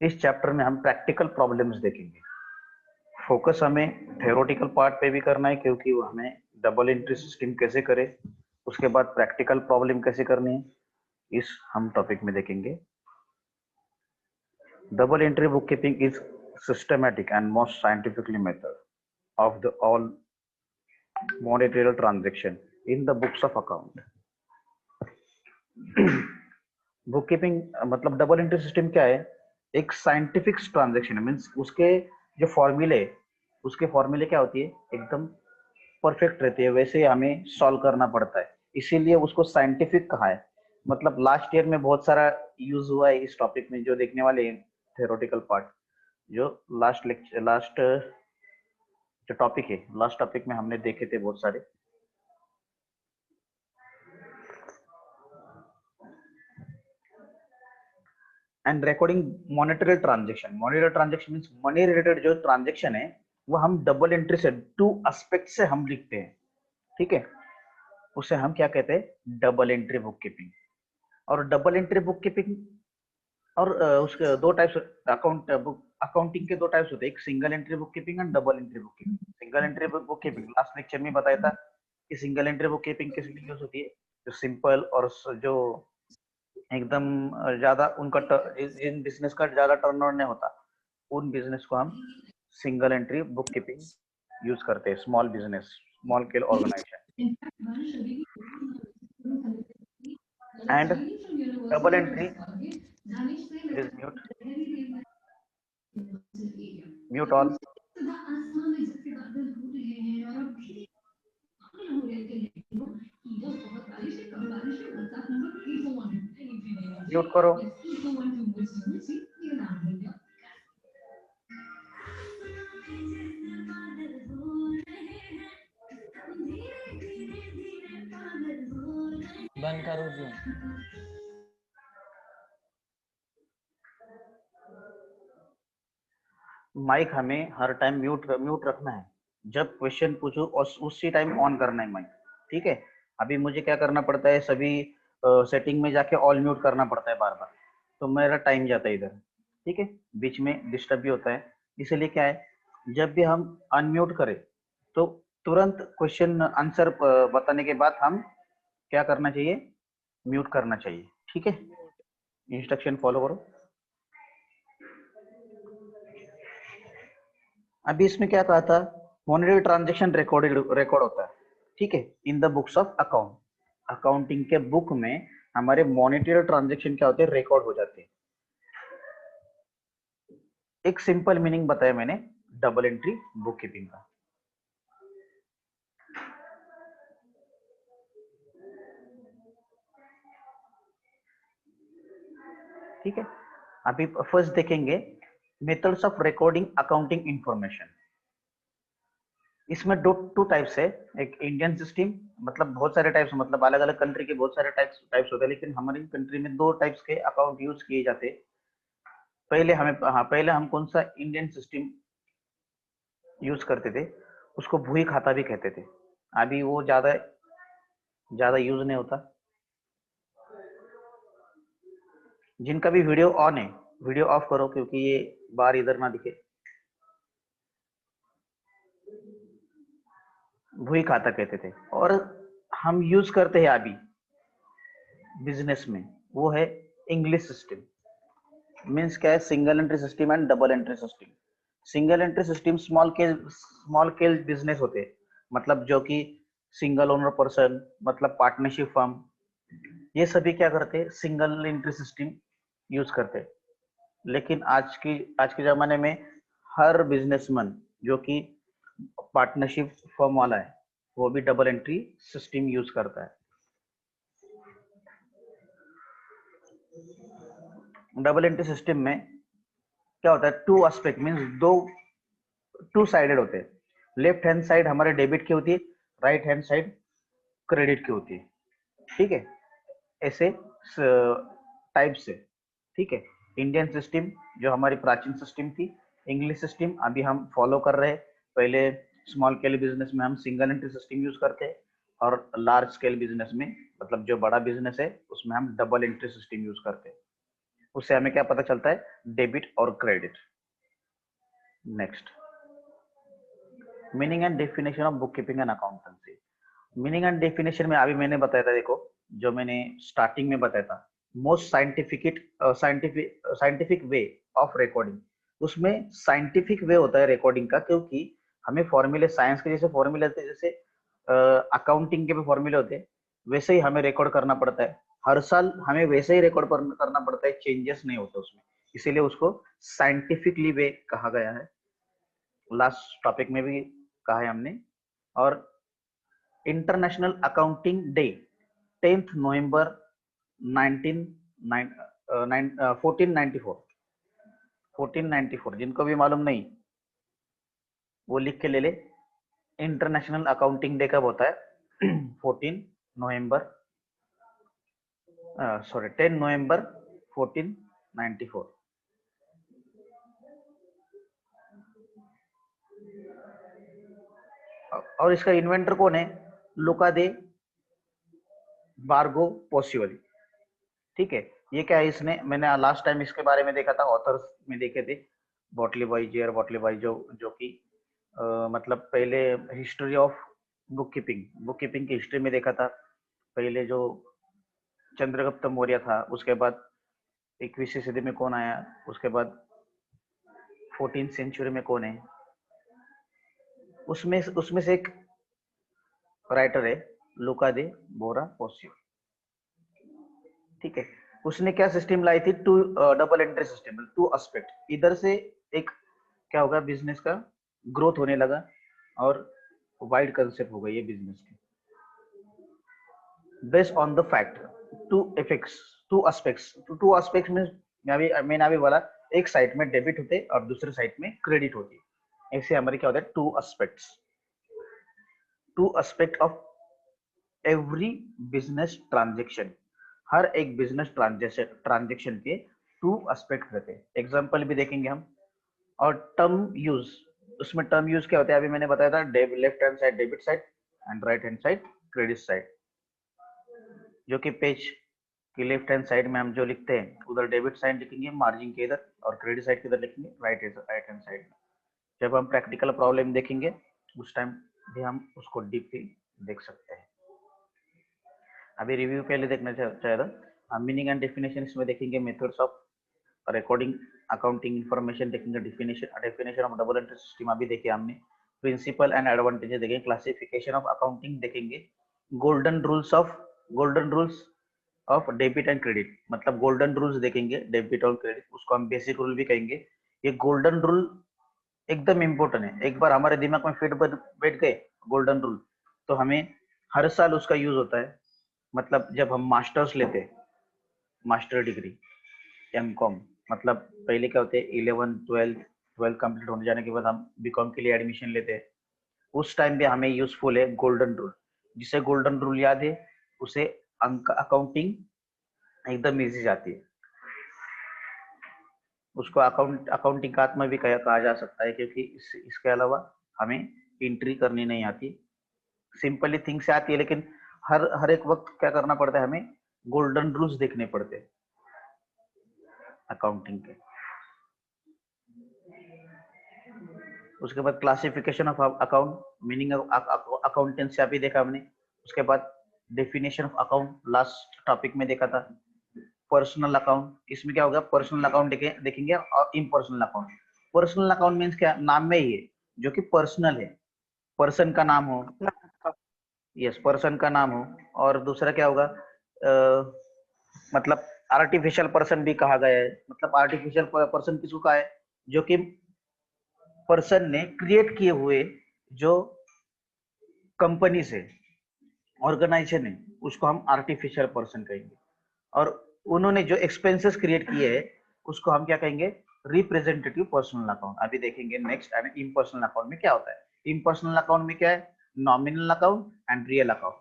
इस चैप्टर में हम प्रैक्टिकल प्रॉब्लम्स देखेंगे। फोकस हमें थ्योरेटिकल पार्ट पे भी करना है क्योंकि वो हमें डबल एंट्री सिस्टम कैसे करे, उसके बाद प्रैक्टिकल प्रॉब्लम कैसे करनी है, इस हम टॉपिक में देखेंगे। Double entry book keeping is systematic and most scientifically method of the all monetary transaction in the books of account. Book keeping मतलब डबल एंट्री सिस्टम क्या है? एक साइंटिफिक ट्रांजेक्शन है, मीन्स उसके जो फॉर्मूले क्या होती है, एकदम परफेक्ट रहती है, वैसे हमें सॉल्व करना पड़ता है, इसीलिए उसको साइंटिफिक कहा है। मतलब लास्ट ईयर में बहुत सारा यूज हुआ है इस टॉपिक में, जो देखने वाले थ्योरेटिकल पार्ट, जो लास्ट जो टॉपिक है, लास्ट टॉपिक में हमने देखे थे बहुत सारे। And recording monetary transaction means money related जो ट्रांजेक्शन है वो हम डबल एंट्री से, टू एस्पेक्ट से हम लिखते हैं, ठीक है, उसे हम क्या कहते हैं? Double entry book keeping. और डबल एंट्री बुक कीपिंग और उसके दो टाइप्स, अकाउंटिंग के दो टाइप्स होते हैं, एक single entry book keeping and double entry book keeping. Single entry book keeping last lecture में बताया था कि सिंगल एंट्री बुक कीपिंग किस लिए यूज होती है, जो सिंपल और जो एकदम ज्यादा उनका जिन बिजनेस का ज्यादा टर्नओवर नहीं होता, उन बिजनेस को हम single entry book keeping use करते हैं। Small business, small scale organization. And double entry, please mute all. Mute करो। बंद करो जी। माइक हमें हर टाइम म्यूट रखना है, जब क्वेश्चन पूछो और उसी टाइम ऑन करना है माइक, ठीक है। अभी मुझे क्या करना पड़ता है, सभी सेटिंग में जाके ऑल म्यूट करना पड़ता है बार बार, तो मेरा टाइम जाता है इधर, ठीक है, बीच में डिस्टर्ब भी होता है। इसलिए क्या है, जब भी हम अनम्यूट करें तो तुरंत क्वेश्चन आंसर बताने के बाद हम क्या करना चाहिए? म्यूट करना चाहिए, ठीक है। इंस्ट्रक्शन फॉलो करो। अभी इसमें क्या कहा था, मॉनेटरी ट्रांजैक्शन रिकॉर्ड होता है, ठीक है, in the books of account. Accounting के बुक में हमारे मॉनेटरी ट्रांजैक्शन क्या होते हैं? रिकॉर्ड हो जाते हैं। एक सिंपल मीनिंग बताया मैंने डबल एंट्री बुक कीपिंग का। ठीक है, अभी फर्स्ट देखेंगे methods of recording accounting information. इसमें टू टाइप्स है, एक इंडियन सिस्टम, मतलब बहुत सारे टाइप्स, मतलब अलग अलग कंट्री के बहुत सारे टाइप्स होते हैं, लेकिन हमारी कंट्री में दो टाइप्स के अकाउंट यूज किए जाते हैं। पहले हम कौन सा इंडियन सिस्टम यूज करते थे, उसको भूई खाता भी कहते थे। अभी वो ज्यादा ज्यादा यूज नहीं होता। जिनका भी वीडियो ऑन है, वीडियो ऑफ करो क्योंकि ये बार इधर ना दिखे। भूई खाता कहते थे, और हम यूज करते हैं अभी बिजनेस में, वो है इंग्लिश सिस्टम। मीन्स क्या है? Single entry system and double entry system. Single entry system small scale business होते हैं, मतलब जो कि सिंगल ओनर पर्सन, मतलब पार्टनरशिप फर्म, ये सभी क्या करते हैं? सिंगल एंट्री सिस्टम यूज करते हैं। लेकिन आज के जमाने में हर बिजनेसमैन जो कि पार्टनरशिप फर्म वाला है, वो भी डबल एंट्री सिस्टम यूज करता है। डबल एंट्री सिस्टम में क्या होता है? टू एस्पेक्ट मींस दो, टू साइडेड होते हैं। लेफ्ट हैंड साइड हमारे डेबिट की होती है, राइट हैंड साइड क्रेडिट की होती है, ठीक है, ऐसे टाइप से, ठीक है। इंडियन सिस्टम जो हमारी प्राचीन सिस्टम थी, इंग्लिश सिस्टम अभी हम फॉलो कर रहे हैं। पहले स्मॉल स्केल बिजनेस में हम सिंगल एंट्री सिस्टम यूज करते हैं, और लार्ज स्केल बिजनेस में, मतलब जो बड़ा बिजनेस है, उसमें हम डबल एंट्री सिस्टम यूज करते हैं। उससे हमें क्या पता चलता है, डेबिट और credit. Next, meaning and definition of book keeping and accountancy. Meaning and definition में अभी मैंने बताया था, देखो जो मैंने स्टार्टिंग में बताया था, most scientific way of recording. उसमें साइंटिफिक वे होता है रिकॉर्डिंग का, क्योंकि हमें फॉर्मूले, साइंस के जैसे फॉर्मूले होते हैं, जैसे अकाउंटिंग के भी फॉर्मूले होते हैं, वैसे ही हमें रिकॉर्ड करना पड़ता है। हर साल हमें वैसे ही रिकॉर्ड करना पड़ता है, चेंजेस नहीं होते उसमें, इसीलिए उसको साइंटिफिकली वे कहा गया है। लास्ट टॉपिक में भी कहा है हमने। और इंटरनेशनल अकाउंटिंग डे 10th नवंबर 1494। जिनको भी मालूम नहीं वो लिख के ले ले। इंटरनेशनल अकाउंटिंग डे कब होता है? 14 नवंबर, सॉरी 10 नवंबर 1494। और इसका इन्वेंटर कौन है? लुका दे बार्गो पोसियोली। ठीक है, ये क्या है, इसने, मैंने लास्ट टाइम इसके बारे में देखा था, ऑथर्स में देखे थे, बॉटली बाई जो कि मतलब पहले हिस्ट्री ऑफ बुक कीपिंग की हिस्ट्री में देखा था। पहले जो चंद्रगुप्त मौर्य था, उसके बाद 21वीं सदी में कौन आया, उसके बाद 14th सेंचुरी में कौन है, उसमें से एक राइटर है लुका दे बोरा पोसियो। ठीक है, उसने क्या सिस्टम लाई थी? To double entry system, two aspect. इधर से एक क्या होगा, बिजनेस का ग्रोथ होने लगा और वाइड कंसेप्ट हो गई है बिजनेस की, based on the fact. Two aspects means, मैंने अभी बोला, एक साइड में डेबिट होते और दूसरे साइड में क्रेडिट होती है। ऐसे हमारे क्या होता है, two aspect of every business transaction. हर एक बिजनेस ट्रांजेक्शन के टू एस्पेक्ट रहते हैं। एग्जांपल भी देखेंगे हम। और टर्म यूज, उसमें टर्म यूज क्या होता है, अभी मैंने बताया था, left hand side debit side and right hand side credit side. जो कि पेज की लेफ्ट हैंड साइड में हम जो लिखते हैं, उधर डेबिट साइड लिखेंगे मार्जिन के इधर, और क्रेडिट साइड के इधर लिखेंगे राइट हैंड साइड में। जब हम प्रैक्टिकल प्रॉब्लम देखेंगे उस टाइम भी हम उसको डीपली देख सकते हैं। अभी रिव्यू पहले देखना चाह रहा, मीनिंग एंड डेफिनेशन इसमें देखेंगे, methods of recording accounting information देखेंगे, definition of double entry system अभी देखे हमने, प्रिंसिपल एंड एडवांटेजेस देखेंगे, क्लासिफिकेशन ऑफ अकाउंटिंग देखेंगे, golden rules of debit and credit, मतलब गोल्डन रूल्स देखेंगे डेबिट और क्रेडिट, उसको हम बेसिक रूल भी कहेंगे। ये गोल्डन रूल एकदम इंपॉर्टेंट है, एक बार हमारे दिमाग में फिट बैठ गए गोल्डन रूल, तो हमें हर साल उसका यूज होता है। मतलब जब हम मास्टर्स लेते हैं, मास्टर डिग्री एमकॉम, मतलब पहले क्या होते हैं, 11 12 कंप्लीट होने जाने के बाद हम बीकॉम के लिए एडमिशन लेते हैं। उस टाइम भी हमें यूजफुल है गोल्डन रूल। जिसे गोल्डन रूल याद है उसे अकाउंटिंग एकदम इजी जाती है। उसको अकाउंटिंग का आत्मा भी कहा जा सकता है, क्योंकि इसके अलावा हमें एंट्री करनी नहीं आती। सिंपली थिंग्स आती है, लेकिन हर एक वक्त क्या करना पड़ता है, हमें गोल्डन रूल्स देखने पड़ते हैं अकाउंटिंग के। उसके बाद classification of account, meaning of accountancy अभी देखा हमने। उसके बाद definition of account last topic में देखा था। पर्सनल अकाउंट, इसमें क्या होगा, पर्सनल अकाउंट देखेंगे और impersonal account. Personal account means क्या, नाम में ही है, जो कि पर्सनल है, पर्सन का नाम हो, यस पर्सन का नाम हो। और दूसरा क्या होगा, मतलब आर्टिफिशियल पर्सन भी कहा गया है। मतलब आर्टिफिशियल पर्सन किसको कहा है, जो कि पर्सन ने क्रिएट किए हुए जो कंपनी से ऑर्गेनाइजेशन है, उसको हम आर्टिफिशियल पर्सन कहेंगे। और उन्होंने जो एक्सपेंसेस क्रिएट किए हैं उसको हम क्या कहेंगे, रिप्रेजेंटेटिव पर्सनल अकाउंट। अभी देखेंगे नेक्स्ट। एंड इम्पर्सनल अकाउंट में क्या होता है, इम्पर्सनल अकाउंट में क्या है, nominal account and real account.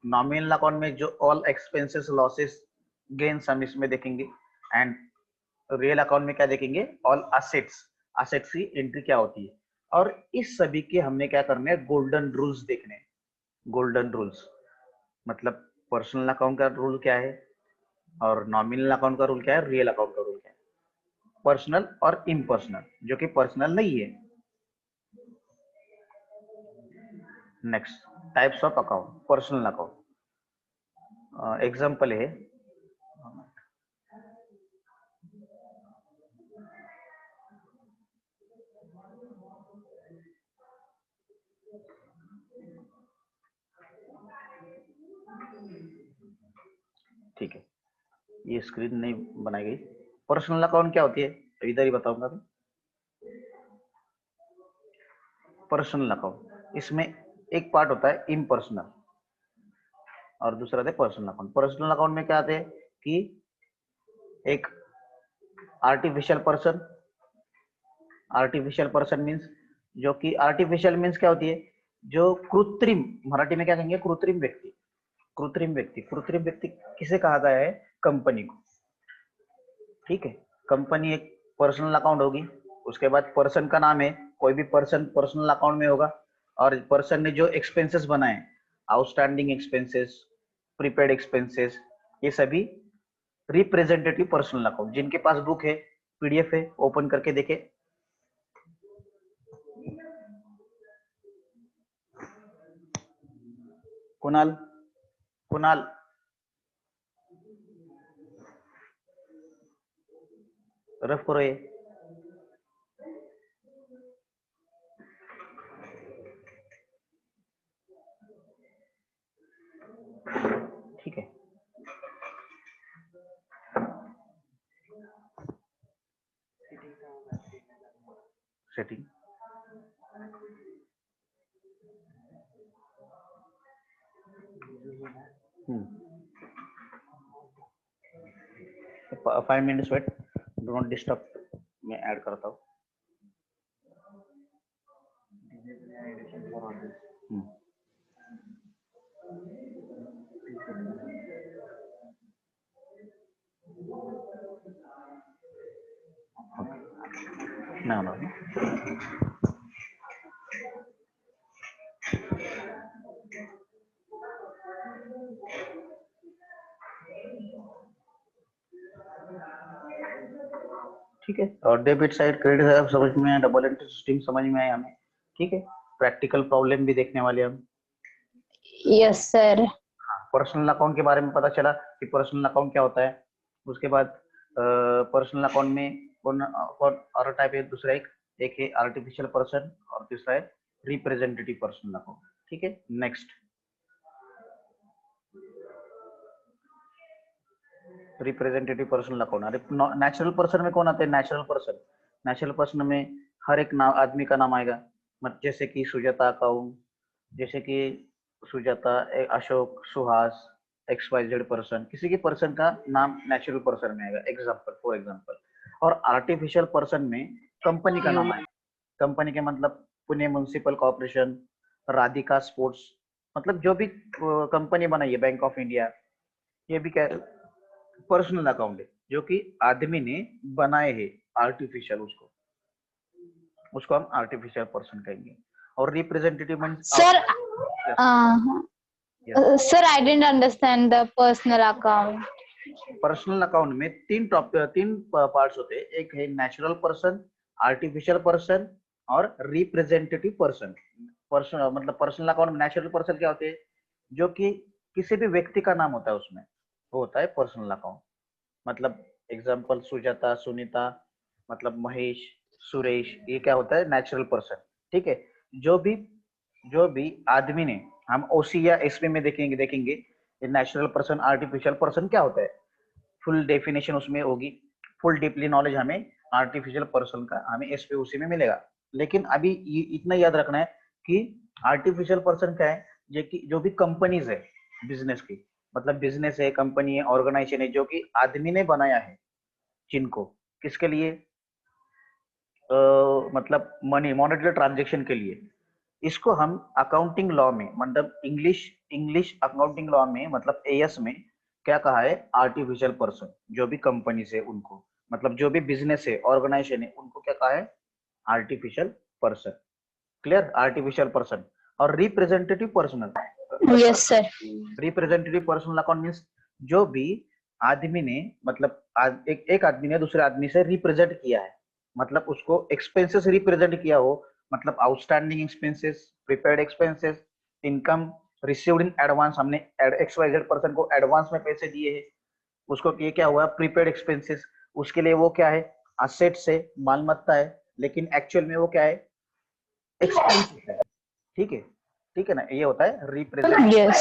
Nominal account में जो ऑल एक्सपेंसेस लॉसेस गेन्स हम इसमें देखेंगे। एंड रियल अकाउंट में क्या देखेंगे, ऑल असेट्स की एंट्री क्या होती है। और इस सभी के हमने क्या करने हैं, गोल्डन रूल्स देखने हैं। गोल्डन रूल्स मतलब पर्सनल अकाउंट का रूल क्या है, और नॉमिनल अकाउंट का रूल क्या है, रियल अकाउंट का रूल क्या है, पर्सनल और इम्पर्सनल, जो कि पर्सनल नहीं है। Next, types of account, personal account. Example है, ठीक है, ये स्क्रीन नहीं बनाई गई। पर्सनल अकाउंट क्या होती है, तो इधर ही बताऊंगा मैं। पर्सनल अकाउंट, इसमें एक पार्ट होता है इम्पर्सनल और दूसरा है पर्सनल अकाउंट। पर्सनल अकाउंट में क्या आते हैं कि एक artificial person, artificial person means, जो कि आर्टिफिशियल मीन्स क्या होती है, जो कृत्रिम, मराठी में क्या कहेंगे, कृत्रिम व्यक्ति। कृत्रिम व्यक्ति, कृत्रिम व्यक्ति किसे कहा गया है, कंपनी को। ठीक है, कंपनी एक पर्सनल अकाउंट होगी, उसके बाद पर्सन का नाम है, कोई भी पर्सन पर्सनल अकाउंट में होगा, और पर्सन ने जो एक्सपेंसेस बनाए, आउटस्टैंडिंग एक्सपेंसेस, प्रीपेड एक्सपेंसेस, ये सभी रिप्रेजेंटेटिव पर्सनल अकाउंट। जिनके पास बुक है, पीडीएफ है, ओपन करके देखे। कुणाल, कुणाल, रफ करो ये। ठीक है, setting, hmm, 5 minutes wait, do not disturb, मैं ऐड करता हूँ। हम्म, ना ना, ठीक है। और डेबिट साइड, क्रेडिट साइड समझ में आया, डबल एंट्री सिस्टम समझ में आया हमें। ठीक है, प्रैक्टिकल प्रॉब्लम भी देखने वाले हम। Yes sir. पर्सनल अकाउंट के बारे में पता चला कि पर्सनल अकाउंट क्या होता है। उसके बाद पर्सनल अकाउंट में कौन कौन और टाइप है, दूसरा एक है आर्टिफिशियल पर्सन और तीसरा है रिप्रेजेंटेटिव पर्सनल अकाउंट। ठीक है, नेक्स्ट, रिप्रेजेंटेटिव पर्सनल अकाउंट। अरे नेचुरल पर्सन में कौन आते हैं, नेचुरल पर्सन, नेचुरल पर्सन में हर एक नाम, आदमी का नाम आएगा। जैसे कि सुजाता अकाउंट, जैसे कि Sujata, Ashok, Suhas, X Y Z person, किसी की पर्सन का नाम नेचुरल पर्सन में आएगा, एग्जाम्पल, फॉर एग्जाम्पल। और आर्टिफिशियल पर्सन में कंपनी का नाम आएगा। कंपनी के मतलब Pune municipal corporation, Radhika sports, मतलब जो भी कंपनी बनाई है, बैंक ऑफ इंडिया, ये भी क्या, पर्सनल अकाउंट है, जो कि आदमी ने बनाए हैं, आर्टिफिशियल, उसको उसको हम आर्टिफिशियल पर्सन कहेंगे। और representative means sir sir I didn't understand the personal account. Personal account में तीन पार्ट्स होते हैं, एक है नेचुरल पर्सन, आर्टिफिशियल पर्सन और रिप्रेजेंटेटिव पर्सन। पर्सन मतलब पर्सनल अकाउंट में नेचुरल पर्सन क्या होते हैं, जो कि किसी भी व्यक्ति का नाम होता है उसमें, वो होता है पर्सनल अकाउंट। मतलब एग्जांपल, सुजाता, सुनीता, मतलब महेश, सुरेश, ये क्या होता है, नेचुरल पर्सन। ठीक है, जो भी जो भी आदमी ने, हम ओसी या एसपी में देखेंगे देखेंगे नेचुरल पर्सन, आर्टिफिशियल पर्सन क्या होता है, फुल डेफिनेशन उसमें होगी, फुल डीपली नॉलेज हमें आर्टिफिशियल पर्सन का हमें एसपी उसी में मिलेगा। लेकिन अभी इतना याद रखना है कि आर्टिफिशियल पर्सन क्या है, जो भी कंपनीज है बिजनेस की, मतलब बिजनेस है, कंपनी है, ऑर्गेनाइजेशन है, जो कि आदमी ने बनाया है, जिनको, किसके लिए, मतलब मनी, मॉनेटरी ट्रांजेक्शन के लिए, इसको हम अकाउंटिंग लॉ में, मतलब इंग्लिश इंग्लिश अकाउंटिंग लॉ में, मतलब एएस में क्या कहा है, आर्टिफिशियल पर्सन, जो भी कंपनी से उनको, मतलब जो भी बिजनेस है, ऑर्गेनाइजेशन है, उनको क्या कहा है, artificial person. Clear, artificial person. और representative personal, yes sir. Representative personal account means जो भी आदमी ने मतलब एक आदमी ने दूसरे आदमी से रिप्रेजेंट किया है, मतलब उसको एक्सपेंसेस रिप्रेजेंट किया हो, मतलब outstanding expenses, prepaid expenses, income received in advance, हमने एक्स वाई जेड पर्सन को एडवांस में पैसे दिए हैं, उसको ये क्या हुआ प्रीपेड एक्सपेंसेस, उसके लिए वो क्या है असेट से मालमत्ता है, लेकिन एक्चुअल में वो क्या है एक्सपेंसेस है। ठीक है ना, ये होता है represent. Yes.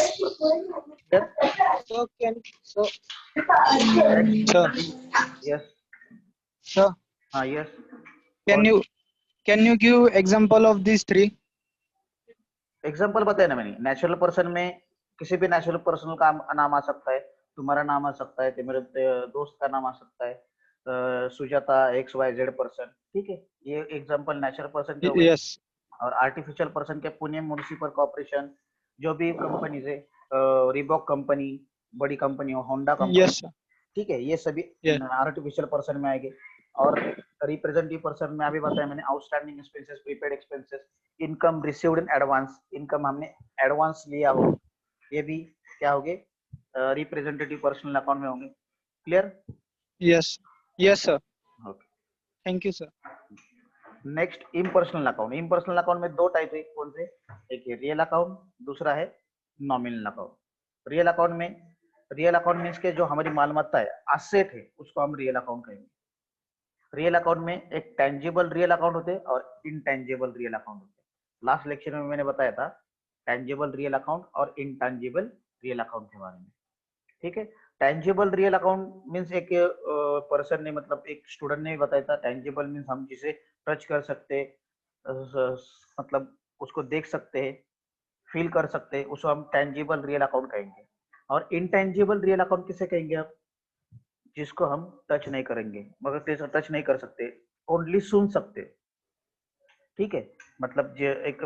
So can so next sir yes, sir हाँ यस, can कौन you can you give example of these three? Example बताया ना मैंने, नेचुरल पर्सन में किसी भी नेचुरल पर्सन का नाम आ सकता है, तुम्हारा नाम आ सकता है, मेरे दोस्त का नाम आ सकता है, Sujata X Y Z person, ठीक है, ये एग्जांपल नेचुरल पर्सन के हो गए। Yes. और आर्टिफिशियल पर्सन के पुणे म्युनिसिपल कॉर्पोरेशन, जो भी कंपनीज है, रिबॉक कंपनी, बड़ी कंपनी हो, होंडा कंपनी, Yes sir. ठीक है, ये सभी Yes. आर्टिफिशियल पर्सन में आएंगे। और रिप्रेजेंटेटिव पर्सन में अभी बताया मैंने, outstanding expenses, prepaid expenses, income received in advance, income हमने एडवांस लिया हो, ये भी क्या होंगे रिप्रेजेंटेटिव पर्सनल अकाउंट में होंगे। Clear? Yes. Yes sir. Okay. Thank you sir. Next impersonal account. Impersonal account में दो टाइप है, कौन से, एक है रियल अकाउंट, दूसरा है nominal account. Real account means के जो हमारी मालमत्ता है, असेट है, उसको हम रियल अकाउंट कहेंगे। रियल अकाउंट में एक टेंजिबल रियल अकाउंट होते हैं और इनटेंजिबल रियल अकाउंट होते हैं। लास्ट लेक्चर में मैंने बताया था टेंजिबल रियल अकाउंट और इनटेंजिबल रियल अकाउंट के बारे में, ठीक है। टेंजिबल रियल अकाउंट मीन्स एक पर्सन ने, मतलब एक स्टूडेंट ने बताया था, टेंजिबल मीन्स हम जिसे टच कर सकते, मतलब उसको देख सकते हैं, फील कर सकते हैं, उसको हम टेंजिबल रियल अकाउंट कहेंगे। और इनटेंजिबल रियल अकाउंट किसे कहेंगे आप, जिसको हम टच नहीं करेंगे, मगर टच नहीं कर सकते, ओनली सुन सकते, ठीक है। मतलब जो एक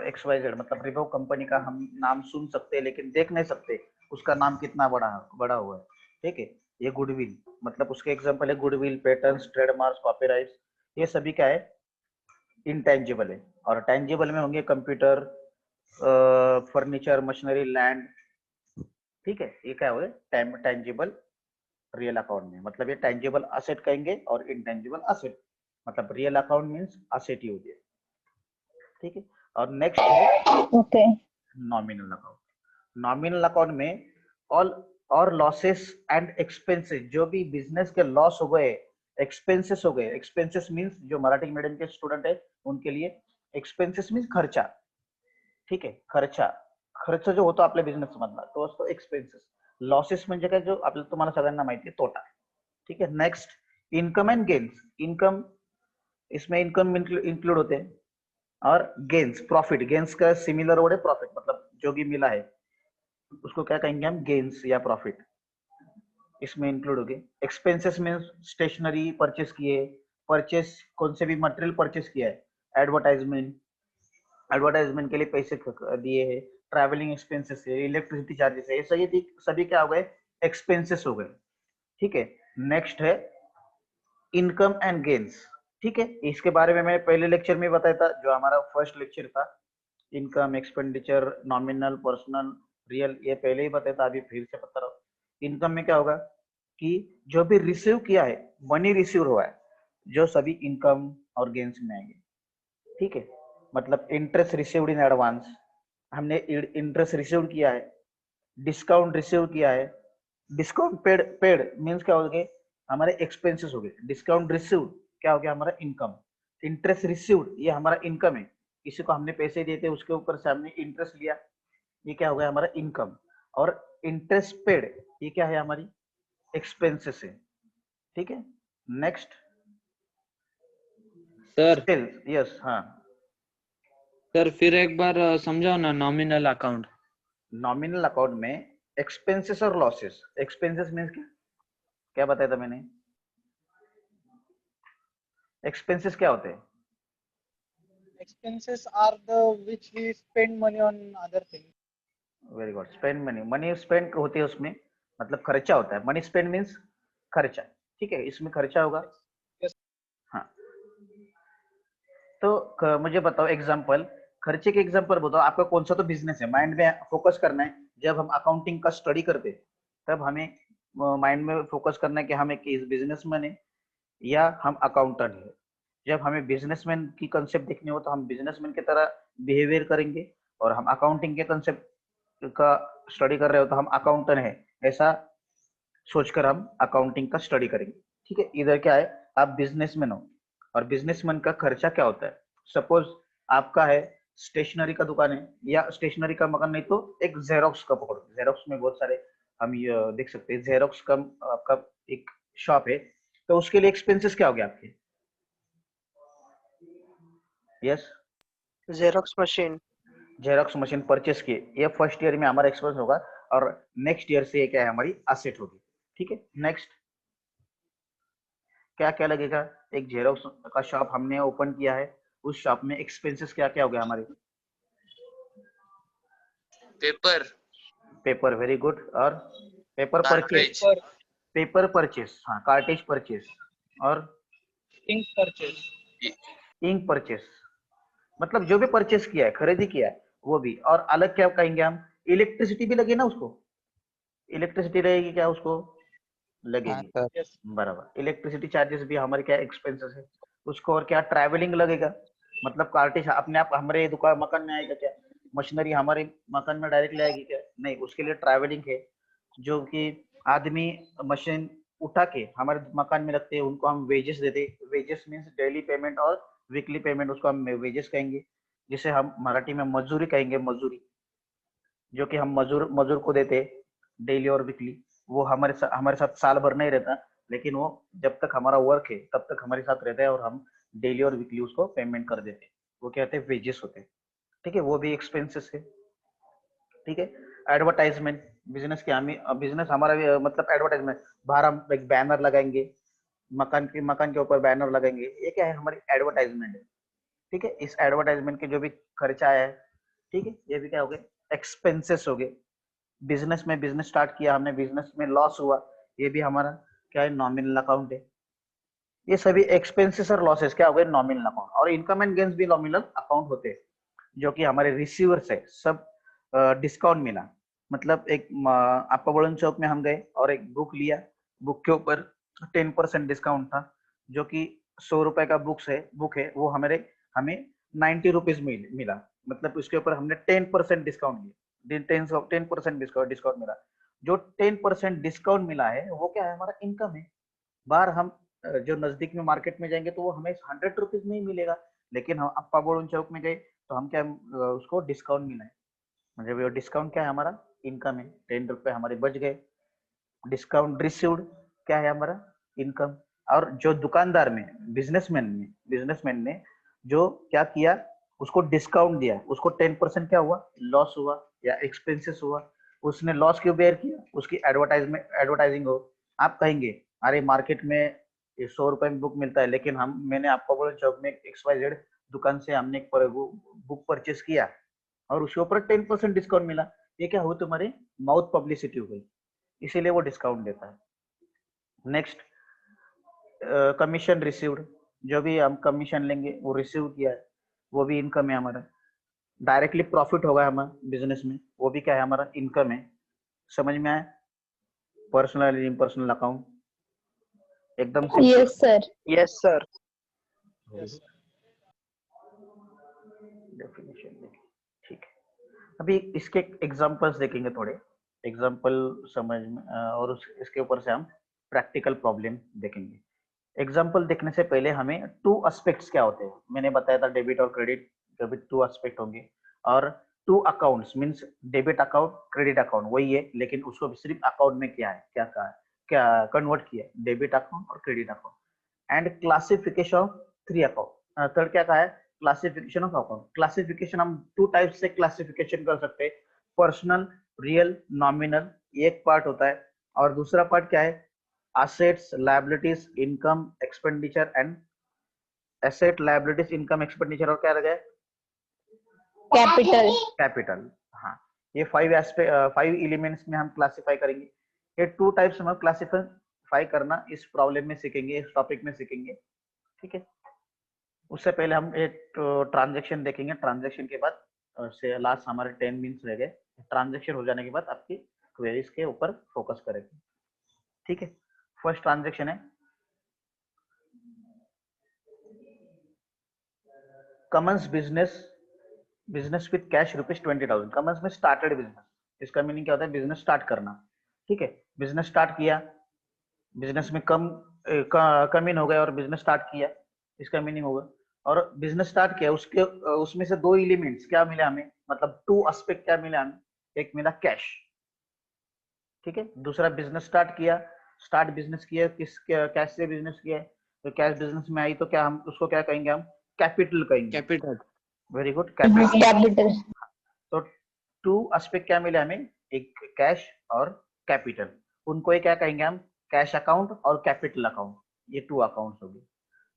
एक्स वाई जेड मतलब रिबॉक कंपनी का हम नाम सुन सकते हैं लेकिन देख नहीं सकते, उसका नाम कितना बड़ा बड़ा हुआ है, ठीक है। ये गुडविल, मतलब उसके एग्जांपल है गुडविल, पेटेंट्स, ट्रेडमार्क्स, कॉपीराइट्स, ये सभी क्या है इनटेंजिबल है। और टेंजिबल में होंगे कंप्यूटर, फर्नीचर, मशीनरी, लैंड, ठीक है। ये क्या हुआ टेंजिबल रियल अकाउंट में, मतलब ये टेंजिबल असेट कहेंगे और इनटेंजिबल असेट, मतलब रियल अकाउंट मींस असेट ही हो गया, ठीक है। और नेक्स्ट है Okay. Nominal account. Nominal account में ऑल और लॉसेस एंड एक्सपेंसेस, जो भी बिजनेस के लॉस हो गए, एक्सपेंसेस हो गए, एक्सपेंसेस मींस जो मराठी मीडियम के स्टूडेंट है उनके लिए एक्सपेंसेस मींस खर्चा, ठीक आहे, खर्च जो होतो आपल्या बिझनेस मधला तो असतो एक्सपेन्सेस। लॉसेस म्हणजे काय, जो आपल्याला तुम्हाला सगळ्यांना माहिती आहे तोटा, ठीक है। Next income and gains. Income, इसमें इनकम इंक्लूड होते हैं, और गेन्स प्रॉफिट, गेन्स का सिमिलर वर्ड है प्रॉफिट, मतलब जो भी मिला है उसको क्या कहेंगे हम गेन्स या प्रॉफिट, इसमें इंक्लूड हो गए। एक्सपेंसेस में स्टेशनरी परचेस किए, परचेस कौन से भी मटेरियल परचेस किया है, एडवर्टाइजमेंट, एडवर्टाइजमेंट के लिए पैसे दिए हैं, ट्रैवलिंग एक्सपेंसेस है, इलेक्ट्रिसिटी चार्जेस है, ये सभी क्या हो गए एक्सपेंसेस हो गए, ठीक है। नेक्स्ट है इनकम एंड गेन्स, ठीक है। इसके बारे में मैंने पहले लेक्चर में बताया था, जो हमारा फर्स्ट लेक्चर था, income, expenditure, nominal, personal, real, ये पहले ही बताया था, अभी फिर से बता रहा हूँ। इनकम में क्या होगा कि जो भी रिसीव किया है, मनी रिसीव हुआ है, जो सभी इनकम और गेन्स में आएंगे, ठीक है। मतलब इंटरेस्ट रिसीव्ड इन एडवांस, हमने इंटरेस्ट रिसीव किया है, डिस्काउंट रिसीव किया है, डिस्काउंट पेड, पेड मींस क्या हो गए हमारे एक्सपेंसेस हो गए, डिस्काउंट रिसीव्ड क्या हो गया हमारा इनकम, इंटरेस्ट रिसीव्ड ये हमारा इनकम है, किसी को हमने पैसे दिए थे उसके ऊपर से हमने इंटरेस्ट लिया, ये क्या हो गया हमारा इनकम। और इंटरेस्ट पेड ये क्या है हमारी एक्सपेंसेस है, ठीक है। नेक्स्ट सर सेल्स, यस, हाँ। सर फिर एक बार समझाओ ना नॉमिनल अकाउंट। नॉमिनल अकाउंट में एक्सपेंसेस और लॉसेस, एक्सपेंसेस मीन्स क्या, क्या बताया था मैंने, एक्सपेंसेस क्या होते हैं, Expenses are the which we spend money on other things. Very good, spend money, money spend होती है उसमें, मतलब खर्चा होता है, मनी स्पेंड मीन्स खर्चा, ठीक है, इसमें खर्चा होगा। Yes. हाँ, तो मुझे बताओ एग्जांपल, खर्चे के एग्जांपल बताओ, आपका कौन सा तो बिजनेस है, माइंड में फोकस करना है, जब हम अकाउंटिंग का स्टडी करते तब हमें माइंड में फोकस करना है कि हम एक बिजनेसमैन है या हम अकाउंटेंट है। जब हमें बिजनेसमैन की कंसेप्ट देखनी हो तो हम बिजनेसमैन की तरह बिहेवियर करेंगे, और हम अकाउंटिंग के कंसेप्ट का स्टडी कर रहे हो तो हम अकाउंटेंट है ऐसा सोचकर हम अकाउंटिंग का स्टडी करेंगे। ठीक है, इधर क्या है, आप बिजनेसमैन हो और बिजनेसमैन का खर्चा क्या होता है। सपोज आपका है स्टेशनरी का दुकान है, या स्टेशनरी का मकान नहीं तो एक जेरोक्स का पकड़ो, जेरोक्स में बहुत सारे हम ये देख सकते हैं, जेरोक्स का आपका एक शॉप है, तो उसके लिए एक्सपेंसेस क्या हो गया आपके। Yes, xerox machine. Xerox machine purchase किए, ये फर्स्ट ईयर में हमारा एक्सपेंस होगा और नेक्स्ट ईयर से ये क्या है हमारी असेट होगी। ठीक है, नेक्स्ट क्या क्या लगेगा, एक जेरोक्स का शॉप हमने ओपन किया है, उस शॉप में एक्सपेंसेस क्या क्या हो गया हमारे। पेपर, पेपर, वेरी गुड, और paper purchase, cartridge, paper purchase, हाँ कार्टेज परचेस, और इंक परचेज, इंक परचेस, मतलब जो भी परचेस किया है, खरीदी किया है वो भी। और अलग क्या कहेंगे हम, इलेक्ट्रिसिटी भी लगे ना उसको, इलेक्ट्रिसिटी रहेगी क्या उसको, हाँ लगेगी, सर। यस बराबर। इलेक्ट्रिसिटी चार्जेस भी हमारे क्या एक्सपेंसेस है उसको। और क्या ट्रैवलिंग लगेगा, मतलब कार्टेज अपने आप हमारे दुकान मकान में आएगा क्या, मशीनरी हमारे मकान में डायरेक्टली आएगी क्या, नहीं, उसके लिए ट्रैवलिंग है, जो कि आदमी मशीन उठा के हमारे मकान में रखते हैं, उनको हम वेजेस देते, वेजेस मीन्स डेली पेमेंट और वीकली पेमेंट, उसको हम वेजेस कहेंगे, जिसे हम मराठी में मजदूरी कहेंगे, मजदूरी, जो कि हम मजदूर मजदूर को देते डेली और वीकली। वो हमारे साथ साल भर नहीं रहता, लेकिन वो जब तक हमारा वर्क है तब तक हमारे साथ रहता है, और हम डेली और वीकली उसको पेमेंट कर देते, वो कहते हैं वेजेस होते हैं। ठीक है, वो भी एक्सपेंसेस है। ठीक है, एडवर्टाइजमेंट, बिजनेस के हमें बिजनेस हमारा भी मतलब एडवर्टाइजमेंट, बाहर हम एक बैनर लगाएंगे, मकान के ऊपर बैनर लगाएंगे, ये क्या है हमारी एडवर्टाइजमेंट है। ठीक है, इस एडवर्टाइजमेंट के जो भी खर्चा है, ठीक है, ये भी क्या हो गए, एक्सपेंसेस हो गए। बिजनेस में बिजनेस स्टार्ट किया हमने, बिजनेस में लॉस हुआ, ये भी हमारा क्या है, नॉमिनल अकाउंट है। ये सभी एक्सपेंसेस और लॉसेस क्या हो गए, नॉमिनल अकाउंट। और इनकम एंड गेन्स भी नॉमिनल अकाउंट होते हैं, जो कि हमारे रिसीवर्स है सब। डिस्काउंट मिला, मतलब एक आपका बड़न चौक में हम गए और एक बुक लिया, बुक के ऊपर 10% डिस्काउंट था, जो कि 100 रुपए का बुक है, वो हमारे हमें 90 रुपीज मिला, मतलब उसके ऊपर हमने 10% डिस्काउंट लिया, 10% डिस्काउंट मिला। जो 10% डिस्काउंट मिला है वो क्या है, हमारा इनकम है। बाहर हम जो नजदीक में मार्केट में जाएंगे तो वो हमें 100 रुपीज में ही मिलेगा, लेकिन हम अप्पा बोर्ड चौक में गए तो हम क्या उसको डिस्काउंट मिला है, मतलब वो डिस्काउंट क्या है, हमारा इनकम है, 10 रुपए हमारे बच गए। डिस्काउंट रिसीव्ड क्या है, हमारा इनकम। और जो दुकानदार में बिजनेसमैन ने जो क्या किया, उसको डिस्काउंट दिया, उसको 10% क्या हुआ, लॉस हुआ या एक्सपेंसेस हुआ, उसने लॉस क्यों बेयर किया, उसकी एडवर्टाइजिंग हो। आप कहेंगे अरे मार्केट में 100 रुपए में बुक मिलता है, लेकिन मैंने आपको बोला चौक में XYZ दुकान से हमने एक बुक परचेस किया और उसके ऊपर 10% डिस्काउंट मिला, ये क्या हुआ, तुम्हारी माउथ पब्लिसिटी हो गई, इसीलिए वो डिस्काउंट देता है। नेक्स्ट, कमीशन रिसीव्ड, जो भी हम कमीशन लेंगे वो रिसीव किया है, वो भी इनकम है हमारा। डायरेक्टली प्रॉफिट होगा हमारा बिजनेस में, वो भी क्या है, हमारा इनकम है। समझ में आया, पर्सनल इम्पर्सनल अकाउंट एकदम simple. Yes, sir. Yes sir. Yes definition देखिए, ठीक है। अभी इसके एग्जांपल्स देखेंगे, थोड़े एग्जांपल समझ में और इसके ऊपर से हम प्रैक्टिकल प्रॉब्लम देखेंगे। एग्जांपल देखने से पहले हमें टू एस्पेक्ट्स क्या होते हैं, मैंने बताया था डेबिट और क्रेडिट, जो भी टू एस्पेक्ट होंगे। और two accounts means debit account credit account वही है, लेकिन उसको सिर्फ अकाउंट में क्या है, क्या कहा है, क्या कन्वर्ट किया है, डेबिट अकाउंट और credit account. And classification of three account, third क्या कहा है, क्लासिफिकेशन ऑफ अकाउंट। क्लासिफिकेशन हम टू टाइप से क्लासिफिकेशन कर सकते हैं, पर्सनल, रियल, नॉमिनल, एक पार्ट होता है, और दूसरा पार्ट क्या है, assets, liabilities, income, expenditure and asset, liabilities, income, expenditure, और क्या लगा है, Capital. कैपिटल। हाँ, ये 5 एलिमेंट्स में हम क्लासिफाई करेंगे। ये टू टाइप्स में क्लासिफाई करना इस प्रॉब्लम में सीखेंगे, इस टॉपिक में सीखेंगे। ठीक है, उससे पहले हम एक ट्रांजेक्शन देखेंगे, ट्रांजेक्शन के बाद से लास्ट हमारे 10 मिनट्स रह गए, ट्रांजेक्शन हो जाने के बाद आपकी क्वेरीज के ऊपर फोकस करेंगे। ठीक है, फर्स्ट ट्रांजेक्शन है Cummins business with cash ₹20,000। Cummins में स्टार्टेड बिजनेस, इसका मीनिंग क्या होता है? बिजनेस स्टार्ट करना। ठीक है, बिजनेस स्टार्ट किया, बिजनेस में कम इन हो गया और बिजनेस स्टार्ट किया, इसका मीनिंग होगा। और बिजनेस स्टार्ट किया, उसमें से दो एलिमेंट्स क्या मिले हमें, मतलब टू एस्पेक्ट क्या मिला हमें? एक मिला कैश, ठीक है। दूसरा बिजनेस स्टार्ट किया, स्टार्ट बिजनेस किया, कैश से बिजनेस किया, तो कैश बिजनेस में आई तो क्या हम उसको क्या कहेंगे? हम कैपिटल कहेंगे। Capital. Very good, capital. Capital. तो टू एस्पेक्ट क्या मिले हमें? एक कैश और कैपिटल। उनको ये क्या कहेंगे हम? कैश अकाउंट और कैपिटल अकाउंट, ये टू अकाउंट्स हो गए।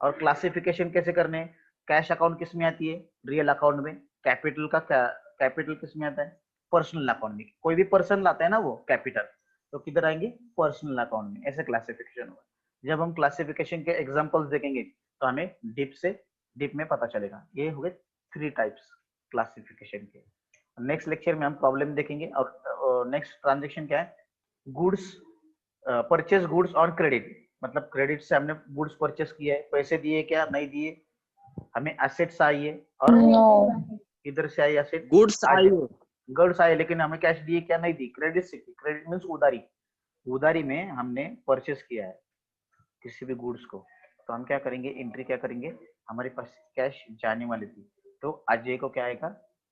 और क्लासिफिकेशन कैसे करने? कैश अकाउंट किस में आती है? रियल अकाउंट में। कैपिटल का कैपिटल किस में आता है? पर्सनल अकाउंट में। कोई भी पर्सन लाता है ना वो कैपिटल, तो किधर आएंगे? पर्सनल अकाउंट में। ऐसे क्लासिफिकेशन होगा। जब हम क्लासिफिकेशन के एग्जांपल्स देखेंगे तो हमें डीप में पता चलेगा। ये हो गए 3 टाइप्स क्लासिफिकेशन के। नेक्स्ट लेक्चर में हम प्रॉब्लम देखेंगे। और नेक्स्ट ट्रांजेक्शन क्या है? Goods, purchase goods on credit, मतलब क्रेडिट से हमने गुड्स परचेस किया है, पैसे दिए क्या? नहीं दिए, हमें एसेट्स आई है। और No. इधर से आई एसेट, गुड्स आई है। गुड्स आए, लेकिन हमें कैश दिए क्या? नहीं दी, क्रेडिट से की। क्रेडिट मीन्स उधारी, उधारी में हमने परचेस किया है किसी भी गुड्स को, तो हम क्या करेंगे? एंट्री क्या करेंगे? हमारे पास कैश जाने वाली थी, तो अजय को क्या आएगा?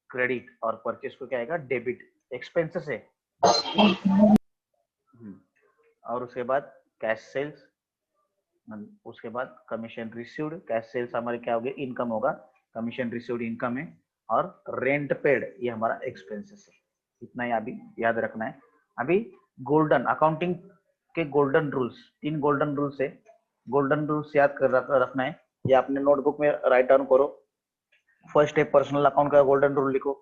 क्रेडिट, और परचेस को क्या आएगा? डेबिट, एक्सपेंसेस है। और उसके बाद कैश सेल्स, उसके बाद कमीशन रिसीव्ड। कैश सेल्स हमारे क्या हो गए? इनकम होगा, कमीशन रिसीव्ड इनकम है। और रेंट पेड, ये हमारा एक्सपेंसेस है। इतना ही अभी याद रखना है। अभी गोल्डन अकाउंटिंग के गोल्डन रूल्स, 3 गोल्डन रूल्स है। गोल्डन रूल्स याद कर रखना है, ये अपने नोटबुक में राइट डाउन करो। फर्स्ट है पर्सनल अकाउंट का गोल्डन रूल लिखो,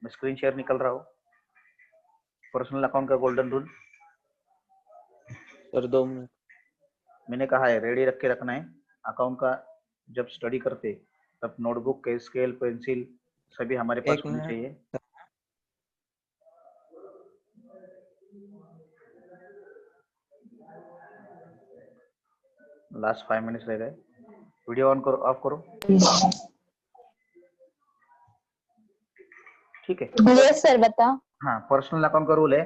मैं स्क्रीन शेयर निकल रहा हूँ। पर्सनल अकाउंट का गोल्डन रूल सर 2 मिनट। मैंने कहा है रेडी रख के रखना है। अकाउंट का जब स्टडी करते तब नोटबुक के स्केल पेंसिल सभी हमारे पास एक होनी मिनट। चाहिए। लास्ट 5 मिनट्स रह गए। वीडियो ऑन करो, ऑफ करो, ठीक है। Yes sir, बता. हाँ, पर्सनल अकाउंट का रूल है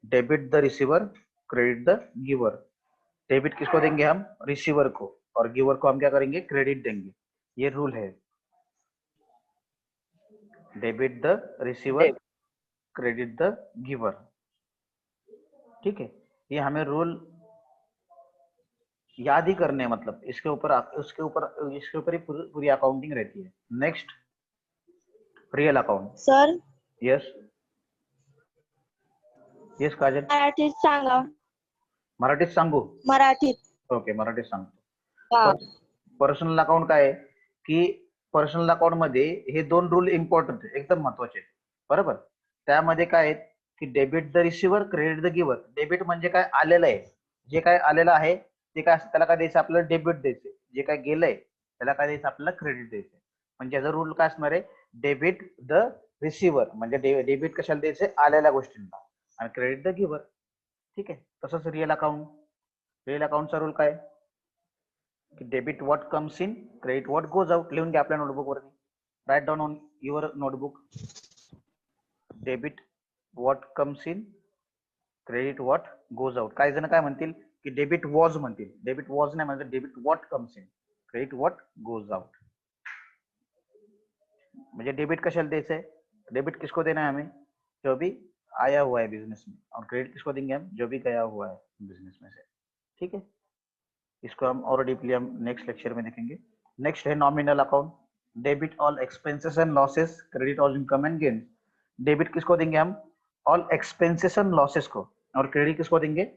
debit the receiver, credit the giver. Debit किसको देंगे? हम रिसीवर को, और गिवर को हम क्या करेंगे? क्रेडिट देंगे। ये रूल है, debit the receiver, credit the giver, ठीक है। ये हमें रूल याद ही करने हैं, मतलब इसके ऊपर ही पूरी अकाउंटिंग रहती है। Next, real account. Sir yes yes Kajal, मराठीत सांगा. मराठीत सांगू? मराठीत. ओके, मराठीत सांगतो। हा. पर्सनल अकाउंट काय आहे की पर्सनल अकाउंट मध्ये हे 2 रूल इम्पॉर्टंट आहे, एकदम महत्वाचे आहेत, बरोबर. त्यामध्ये काय आहे की debit the receiver, credit the giver. Debit म्हणजे काय? आलेलं आहे, जे काय आलेलं आहे ते काय त्याला काय द्यायचं? आपल्याला डेबिट द्यायचं. जे काय गेलंय त्याला काय द्यायचं? आपल्याला क्रेडिट द्यायचं. म्हणजे याचा रूल काय असणार आहे? डेबिट द रिसिव्हर म्हणजे डेबिट कशाला द्यायचं? आलेल्या गोष्टींना, आणि क्रेडिट द गिव्हर, ठीक आहे. तसंच रिअल अकाउंटचा रूल काय? की debit what comes in, credit what goes out. लिहून घ्या आपल्या नोटबुक वरती, write down on your notebook. Debit what comes in, credit what goes out. काही जण काय म्हणतील की डेबिट वॉज म्हणतील, डेबिट वॉज नाही म्हणतात, debit what comes in, credit what goes out. म्हणजे डेबिट कशाला द्यायचंय? डेबिट किसको देना है हमें? जो भी आया हुआ है बिजनेस में, और क्रेडिट किसको देंगे हम? जो भी गया हुआ है बिजनेस में से, ठीक है. इसको हम और डीपली हम नेक्स्ट लेक्चर में देखेंगे. नेक्स्ट है nominal account. Debit all expenses and losses, credit all income and gain. Debit किसको देंगे हम? ऑल एक्सपेंसेस एंड लॉसेस को, और क्रेडिट किसको देंगे?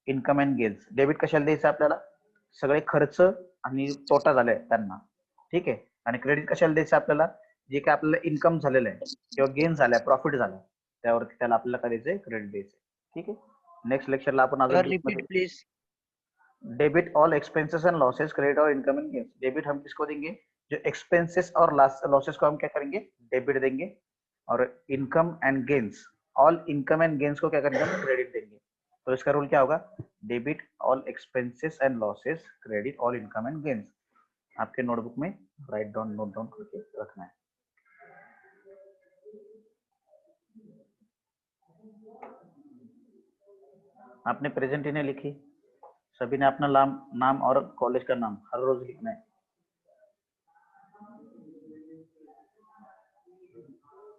Income and gains. डेबिट कशाला द्यायचं आपल्याला? सगळे खर्च आणि तोटा झालाय त्यांना, ठीक आहे. आणि क्रेडिट कशाला द्यायचं आपल्याला? जे काय आपल्याला इन्कम झालेलं आहे किंवा गेन झालाय, प्रॉफिट झालाय, त्यावरती त्याला आपल्याला काय द्यायचंय? क्रेडिट द्यायचंय, ठीक आहे. नेक्स्ट लेक्चरला आपण सर अजून repeat please. Debit all expenses and losses, credit और इनकम एंड गेन्स. डेबिट हम किसको देंगे? जो एक्सपेंसेस और लॉसेस को हम क्या करेंगे? डेबिट देंगे. और income and gains, all income and gains को क्या करेंगे? हम क्रेडिट देंगे. तो इसका रूल क्या होगा? Debit all expenses and losses, credit all income and gains. आपके नोटबुक में राइट डाउन, नोट डाउन करके रखना है। आपने प्रेजेंट ही नहीं लिखी, सभी ने अपना नाम और कॉलेज का नाम हर रोज लिखना है।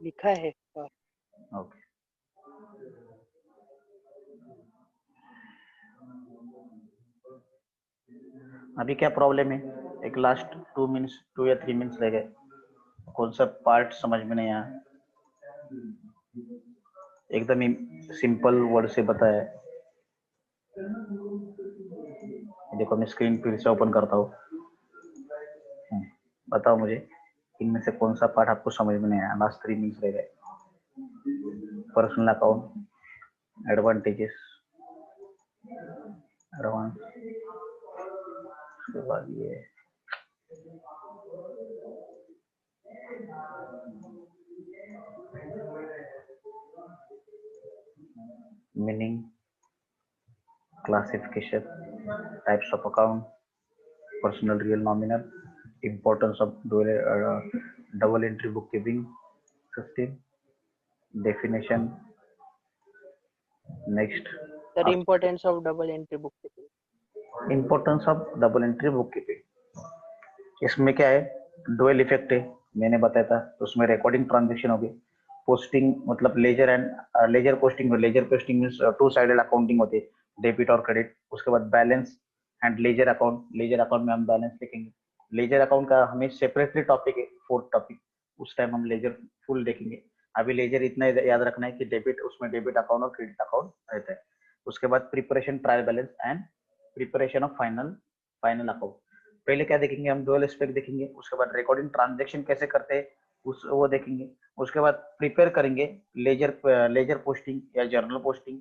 लिखा है सर। ओके, अभी क्या प्रॉब्लम है? एक लास्ट 2 मिनट्स, 2 या 3 मिनट्स रह गए। कौन सा पार्ट समझ में नहीं आया? एकदम ही सिंपल वर्ड से बताया। देखो मैं स्क्रीन फिर से ओपन करता हूँ। बताओ मुझे इनमें से कौन सा पार्ट आपको समझ में नहीं आया? लास्ट 3 मिनट्स रह गए। पर्सनल अकाउंट, एडवांटेजेस, एडवांस, उसके बाद ये meaning, classification, types of account, personal real nominal, importance of double entry bookkeeping system, definition. Next, sir importance of double entry bookkeeping. importance of double entry bookkeeping. इसमें क्या है? Dual effect है, मैंने बताया था। तो उसमें रिकॉर्डिंग ट्रांजेक्शन होगी, पोस्टिंग मतलब ledger and ledger posting. Ledger posting means two sided accounting होती है, डेबिट और क्रेडिट। उसके बाद balance and ledger account. Ledger account में हम बैलेंस लिखेंगे। लेजर अकाउंट का हमें सेपरेटली टॉपिक है, 4th टॉपिक, उस टाइम हम लेजर फुल देखेंगे। अभी लेजर इतना याद रखना है कि डेबिट, उसमें डेबिट अकाउंट और क्रेडिट अकाउंट रहता है। उसके बाद preparation trial balance and preparation of final account. पहले क्या देखेंगे हम? डुअल एस्पेक्ट देखेंगे। उसके बाद रिकॉर्डिंग ट्रांजैक्शन कैसे करते हैं उस वो देखेंगे। उसके बाद प्रिपेयर करेंगे लेजर पोस्टिंग या जर्नल पोस्टिंग।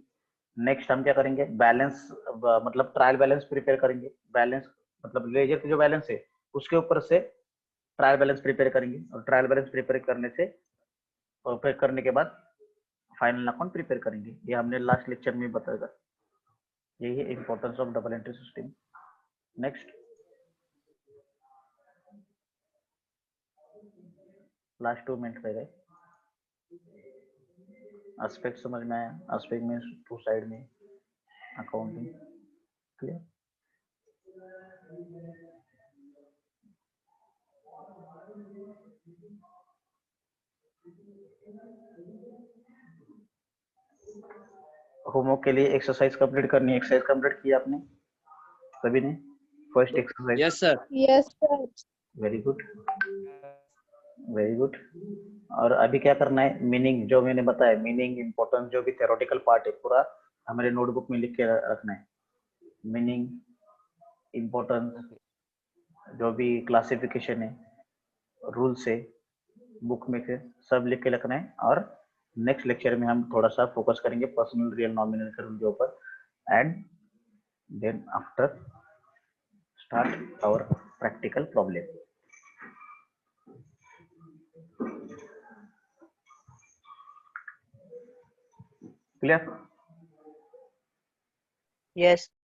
नेक्स्ट हम क्या करेंगे? बैलेंस मतलब ट्रायल बैलेंस प्रिपेयर करेंगे। बैलेंस मतलब लेजर की जो बैलेंस है उसके ऊपर से ट्रायल बैलेंस प्रिपेयर करेंगे, और ट्रायल बैलेंस प्रिपेयर करने के बाद फाइनल अकाउंट प्रिपेयर करेंगे। ये हमने लास्ट लेक्चर में बताया। यही है importance of double entry system. Next, last 2 minute रह गए। एस्पेक्ट समझ में आया? एस्पेक्ट में 2 साइड में अकाउंटिंग क्लियर। होमवर्क के लिए एक्सरसाइज कंप्लीट करनी है। एक्सरसाइज कंप्लीट किया आपने सभी ने? First exercise. Yes, sir. Yes, sir. Very good, very good. और अभी क्या करना है? मीनिंग जो मैंने बताया, मीनिंग, इंपॉर्टेंस, जो भी थ्योरेटिकल पार्ट है पूरा हमारे नोटबुक में लिख के रखना है। मीनिंग, इंपॉर्टेंस, जो भी क्लासिफिकेशन है, रूल्स है बुक में से सब लिख के रखना है। और नेक्स्ट लेक्चर में हम थोड़ा सा फोकस करेंगे पर्सनल रियल नॉमिनल के रूल के ऊपर। And then after start our practical problem. Clear? Yes